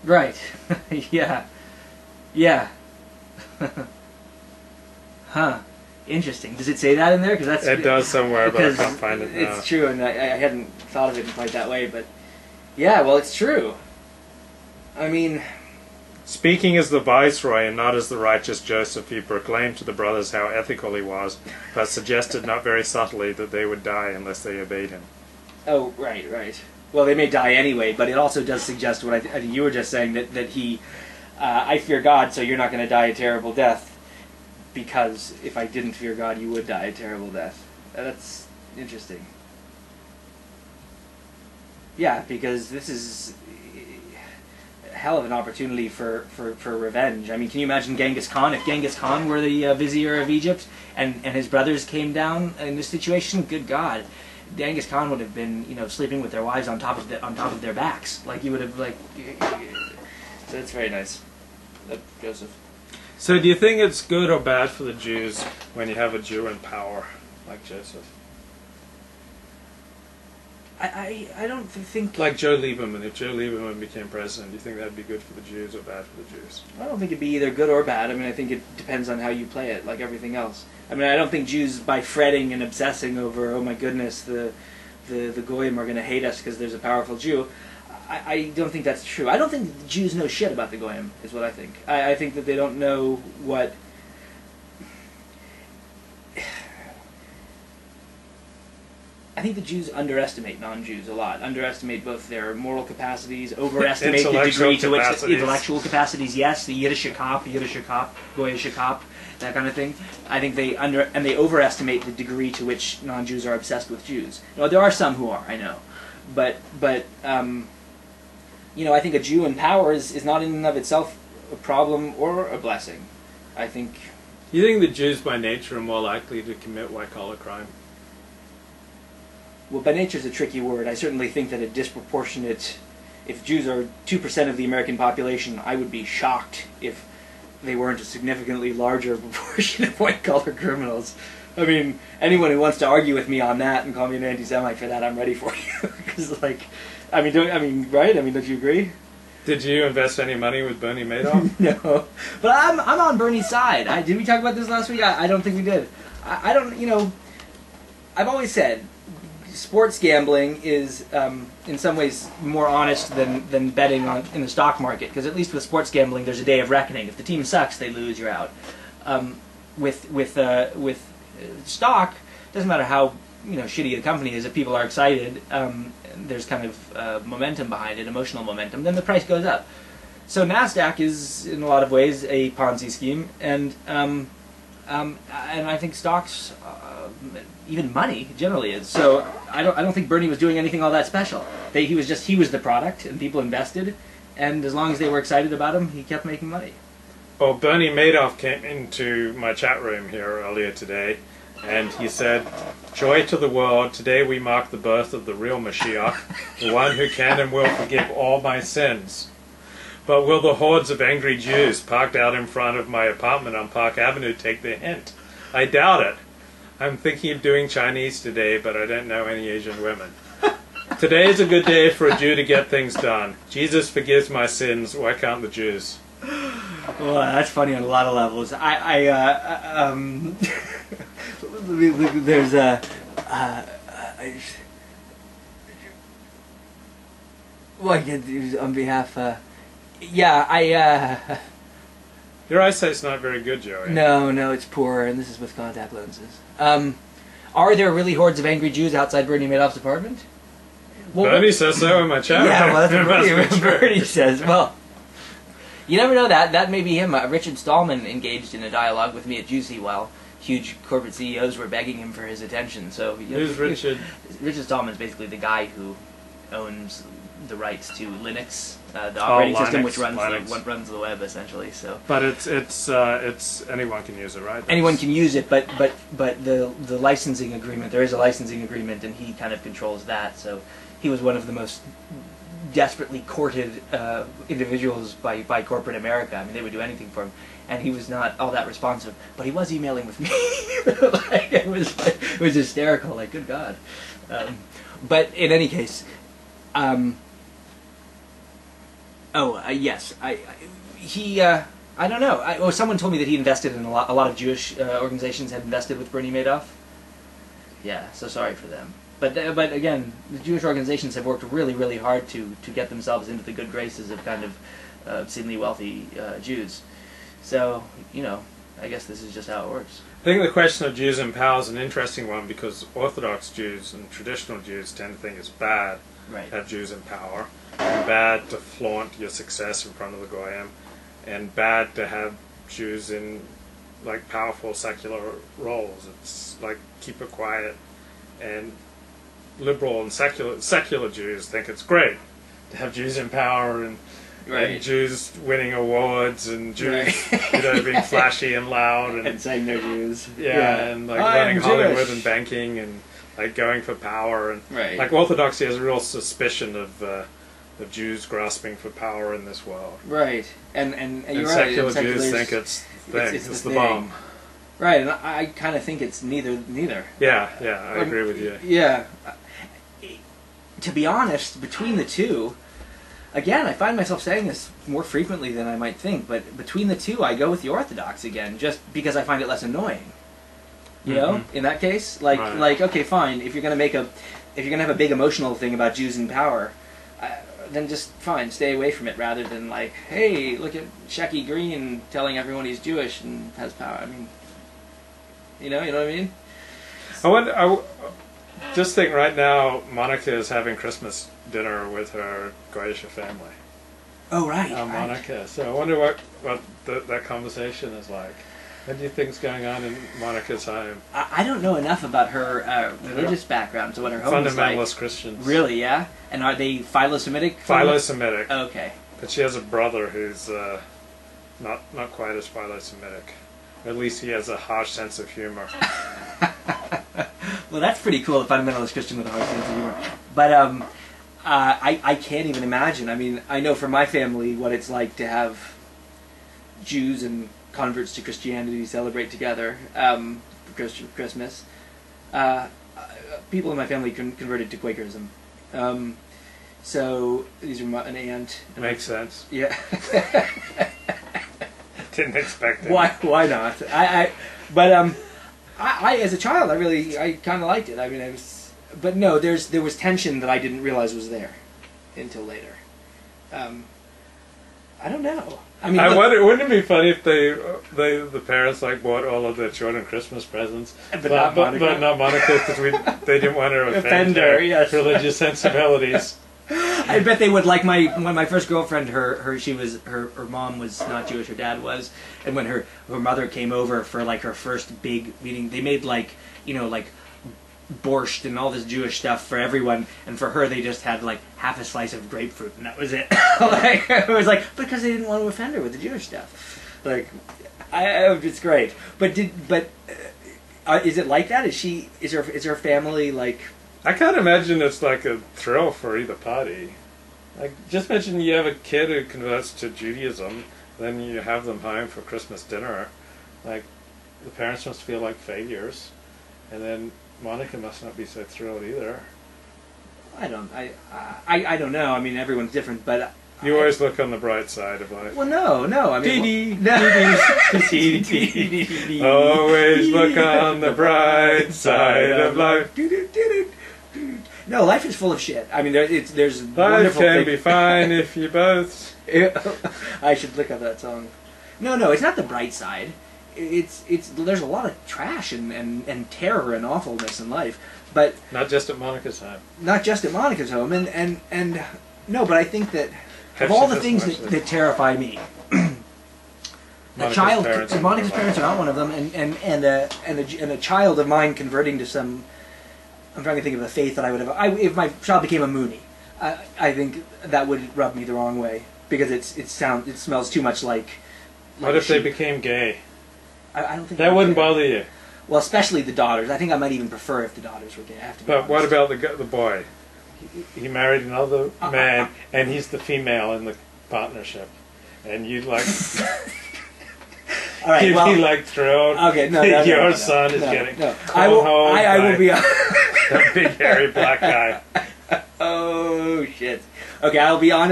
Right. Yeah. Yeah. Huh. Interesting. Does it say that in there? Because that's It does somewhere, but I because can't find it now. it's true, and I hadn't thought of it quite that way, but yeah, well, it's true. I mean, Speaking as the viceroy and not as the righteous Joseph, he proclaimed to the brothers how ethical he was, but suggested not very subtly that they would die unless they obeyed him. oh, right, right. Well, they may die anyway, but it also does suggest what I think you were just saying, that he, I fear God, so you're not going to die a terrible death, because if I didn't fear God, you would die a terrible death. That's interesting. Yeah, because this is a hell of an opportunity for revenge. I mean, can you imagine Genghis Khan? If Genghis Khan were the vizier of Egypt and his brothers came down in this situation, good God, Genghis Khan would have been, sleeping with their wives on top of their backs. Like, he would have, like... So that's very nice. Joseph. So do you think it's good or bad for the Jews when you have a Jew in power like Joseph? I don't think... Like Joe Lieberman. If Joe Lieberman became president, do you think that would be good for the Jews or bad for the Jews? I don't think it'd be either good or bad. I mean, I think it depends on how you play it, like everything else. I mean, I don't think Jews, by fretting and obsessing over, oh my goodness, the Goyim are going to hate us because there's a powerful Jew, I don't think that's true. I don't think the Jews know shit about the Goyim, is what I think. I think that they don't know what... I think the Jews underestimate non-Jews a lot. Underestimate both their moral capacities, overestimate the degree to which... Intellectual capacities, yes. The Yiddish Kop, Goyish Kop, that kind of thing. I think they overestimate the degree to which non-Jews are obsessed with Jews. There are some who are, I know. But I think a Jew in power is not in and of itself a problem or a blessing. I think... You think the Jews by nature are more likely to commit white-collar crime? Well, by nature is a tricky word. I certainly think that a disproportionate... If Jews are 2% of the American population, I would be shocked if they weren't a significantly larger proportion of white-collar criminals. I mean, anyone who wants to argue with me on that and call me an anti-Semite for that, I'm ready for you. Because, right? I mean, don't you agree? Did you invest any money with Bernie Madoff? No, but I'm on Bernie's side. Did we talk about this last week? I don't think we did. I don't. I've always said sports gambling is in some ways more honest than betting in the stock market, because at least with sports gambling, there's a day of reckoning. If the team sucks, they lose, you're out. With stock, it doesn't matter how shitty the company is. If people are excited, there's kind of momentum behind it, emotional momentum, then the price goes up. So NASDAQ is, in a lot of ways, a Ponzi scheme, and I think stocks, even money, generally is. So I don't think Bernie was doing anything all that special. He was the product, and people invested, and as long as they were excited about him, he kept making money. Well, Bernie Madoff came into my chat room here earlier today, and he said, "Joy to the world, today we mark the birth of the real Mashiach, the one who can and will forgive all my sins. But will the hordes of angry Jews parked out in front of my apartment on Park Avenue take the hint? I doubt it. I'm thinking of doing Chinese today, but I don't know any Asian women. Today is a good day for a Jew to get things done. Jesus forgives my sins, why can't the Jews?" Well, that's funny on a lot of levels. There's a... on behalf... Your eyesight's not very good, Joey. No, it's poor, and this is with contact lenses. Are there really hordes of angry Jews outside Bernie Madoff's apartment? Well, Bernie says so in my chat. Yeah, well, that's what Bernie says. Well, you never know that. That may be him. Richard Stallman engaged in a dialogue with me at Juicy while huge corporate CEOs were begging him for his attention. So who's Richard? Richard Stallman is basically the guy who owns the rights to Linux, the operating system, Linux, which runs the web essentially. So, but it's anyone can use it, right? Anyone can use it, but the licensing agreement, there is a licensing agreement, and he kind of controls that. So he was one of the most desperately courted individuals by corporate America. I mean, they would do anything for him, and he was not all that responsive. But he was emailing with me. It was hysterical. Like, good God. But in any case, Oh, yes. I don't know. Someone told me that he invested in a lot of Jewish organizations had invested with Bernie Madoff. Yeah, so sorry for them. But again, the Jewish organizations have worked really, really hard to get themselves into the good graces of kind of obscenely wealthy Jews. So, I guess this is just how it works. I think the question of Jews in power is an interesting one because Orthodox Jews and traditional Jews tend to think it's bad Right. to have Jews in power, and bad to flaunt your success in front of the Goyim, and bad to have Jews in like powerful secular roles. It's like keep it quiet, and liberal and secular Jews think it's great to have Jews in power and Jews winning awards and Jews being flashy and loud and saying they're Jews. And like running Hollywood and banking and like going for power and like Orthodoxy has a real suspicion of Jews grasping for power in this world. Right, and you're right. Secular Jews think it's the bomb. Right, and I kind of think it's neither. Yeah, I agree with you. Yeah. To be honest, between the two, again, I find myself saying this more frequently than I might think, but between the two, I go with the Orthodox again, just because I find it less annoying. You know, in that case, like okay, fine. If you're gonna have a big emotional thing about Jews in power, then just fine, stay away from it. Rather than like, hey, look at Shecky Green telling everyone he's Jewish and has power. I mean, you know what I mean? I just think right now Monica is having Christmas dinner with her Goyish family. Oh right, Monica. So I wonder what that conversation is like. What do you think's going on in Monica's home? I don't know enough about her religious background, so what her home is like. Fundamentalist Christians. Really, yeah? And are they Philo-Semitic? Philo-Semitic. Okay. But she has a brother who's not quite as Philo-Semitic. At least he has a harsh sense of humor. Well, that's pretty cool, a fundamentalist Christian with a harsh sense of humor. But I can't even imagine. I mean, I know for my family what it's like to have Jews and converts to Christianity celebrate together for Christmas. People in my family converted to Quakerism. So these are an aunt. Makes sense. Yeah. Didn't expect it. Why not? I as a child, I kind of liked it. I mean, but no, there was tension that I didn't realize was there until later. I don't know. I mean, wouldn't it be funny if the parents like bought all of their children Christmas presents, but not Monica, because they didn't want to offend her religious sensibilities. I bet they would. Like when my first girlfriend, her mom was not Jewish, her dad was, and when her mother came over for like her first big meeting, they made like borscht and all this Jewish stuff for everyone, and for her they just had like half a slice of grapefruit and that was it. Like, it was like because they didn't want to offend her with the Jewish stuff. Like, it's great. But is it like that? Is her family like? I can't imagine it's like a thrill for either party. Like, just mention you have a kid who converts to Judaism, then you have them home for Christmas dinner. Like, the parents must feel like failures, and then Monica must not be so thrilled either. I don't know. I mean, everyone's different, but you always look on the bright side of life. Well, no. I mean, always look on the bright side of life. No, life is full of shit. I mean, there's life can be fine if you both. I should look up that song. No, it's not the bright side. There's a lot of trash and terror and awfulness in life, but not just at Monica's home. Not just at Monica's home, and no, but I think that of all the things that terrify me, Monica's parents are not one of them, and a child of mine converting to some. I'm trying to think of a faith that I would have. If my child became a Mooney, I think that would rub me the wrong way because it smells too much like. What if they became gay? I don't think that wouldn't bother you. Well, especially the daughters. I think I might even prefer if the daughters were gay. I have to be honest. What about the boy? He married another man, and he's the female in the partnership, and you'd like. All right, you'd be like thrilled. Okay, no, your son is getting. No. I will be. That big hairy black guy. Oh shit. Okay, I'll be honest.